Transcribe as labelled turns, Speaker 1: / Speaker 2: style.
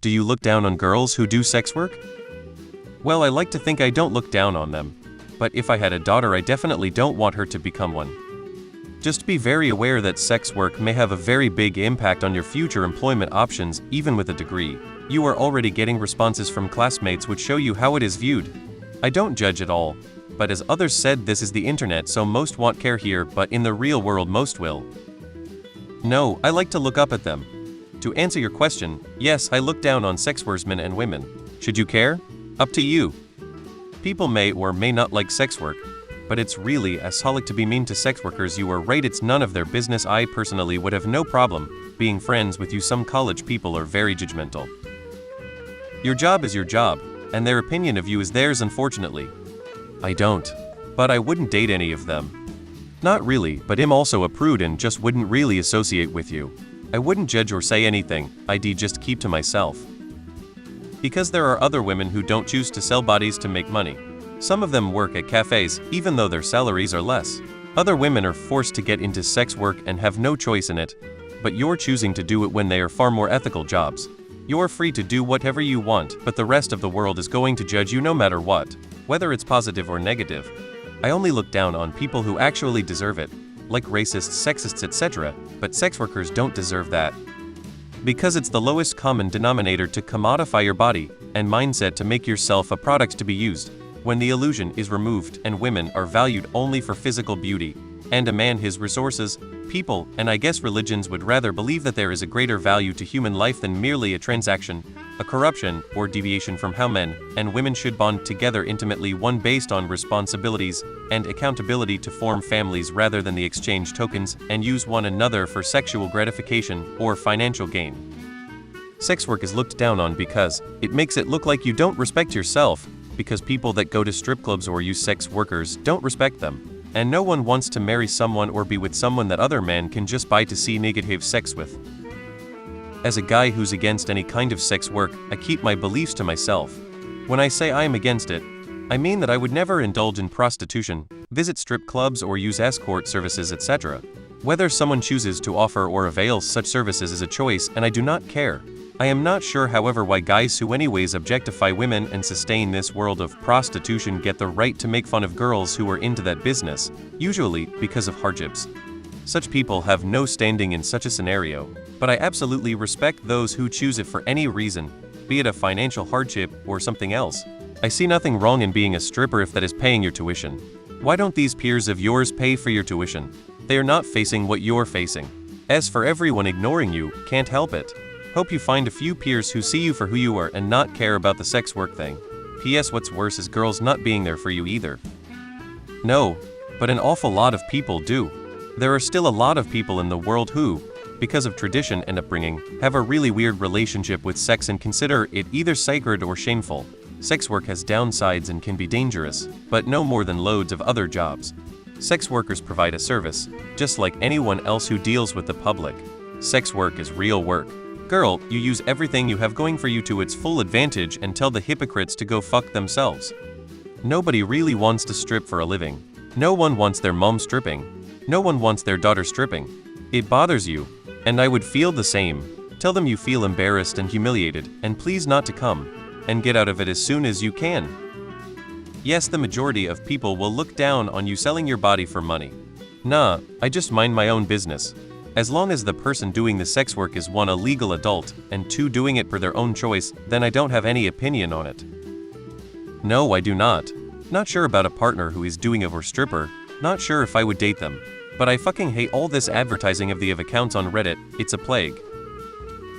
Speaker 1: Do you look down on girls who do sex work? Well, I like to think I don't look down on them. But if I had a daughter, I definitely don't want her to become one. Just be very aware that sex work may have a very big impact on your future employment options, even with a degree. You are already getting responses from classmates which show you how it is viewed. I don't judge at all. But as others said, this is the internet, so most won't care here, but in the real world most will. No, I like to look up at them. To answer your question, yes, I look down on sex workersmen and women. Should you care? Up to you. People may or may not like sex work, but it's really assholic to be mean to sex workers. You are right, it's none of their business. I personally would have no problem being friends with you. Some college people are very judgmental. Your job is your job, and their opinion of you is theirs, unfortunately. I don't. But I wouldn't date any of them. Not really, but I'm also a prude and just wouldn't really associate with you. I wouldn't judge or say anything, I'd just keep to myself. Because there are other women who don't choose to sell bodies to make money. Some of them work at cafes, even though their salaries are less. Other women are forced to get into sex work and have no choice in it, but you're choosing to do it when they are far more ethical jobs. You're free to do whatever you want, but the rest of the world is going to judge you no matter what, whether it's positive or negative. I only look down on people who actually deserve it, like racists, sexists, etc., but sex workers don't deserve that. Because it's the lowest common denominator to commodify your body and mindset to make yourself a product to be used, when the illusion is removed and women are valued only for physical beauty, and a man his resources, people, and I guess religions would rather believe that there is a greater value to human life than merely a transaction, a corruption, or deviation from how men and women should bond together intimately, one based on responsibilities and accountability to form families rather than the exchange tokens and use one another for sexual gratification or financial gain. Sex work is looked down on because it makes it look like you don't respect yourself, because people that go to strip clubs or use sex workers don't respect them. And no one wants to marry someone or be with someone that other men can just buy to see negative sex with. As a guy who's against any kind of sex work, I keep my beliefs to myself. When I say I am against it, I mean that I would never indulge in prostitution, visit strip clubs or use escort services, etc. Whether someone chooses to offer or avail such services is a choice, and I do not care. I am not sure, however, why guys who anyways objectify women and sustain this world of prostitution get the right to make fun of girls who are into that business, usually because of hardships. Such people have no standing in such a scenario, but I absolutely respect those who choose it for any reason, be it a financial hardship or something else. I see nothing wrong in being a stripper if that is paying your tuition. Why don't these peers of yours pay for your tuition? They are not facing what you're facing. As for everyone ignoring you, can't help it. Hope you find a few peers who see you for who you are and not care about the sex work thing. P.S. What's worse is girls not being there for you either. No, but an awful lot of people do. There are still a lot of people in the world who, because of tradition and upbringing, have a really weird relationship with sex and consider it either sacred or shameful. Sex work has downsides and can be dangerous, but no more than loads of other jobs. Sex workers provide a service, just like anyone else who deals with the public. Sex work is real work. Girl, you use everything you have going for you to its full advantage and tell the hypocrites to go fuck themselves. Nobody really wants to strip for a living. No one wants their mom stripping. No one wants their daughter stripping. It bothers you, and I would feel the same. Tell them you feel embarrassed and humiliated, and please not to come, and get out of it as soon as you can. Yes, the majority of people will look down on you selling your body for money. Nah, I just mind my own business. As long as the person doing the sex work is 1, a legal adult, and 2, doing it per their own choice, then I don't have any opinion on it. No, I do not. Not sure about a partner who is doing it or stripper, not sure if I would date them. But I fucking hate all this advertising of accounts on Reddit, it's a plague.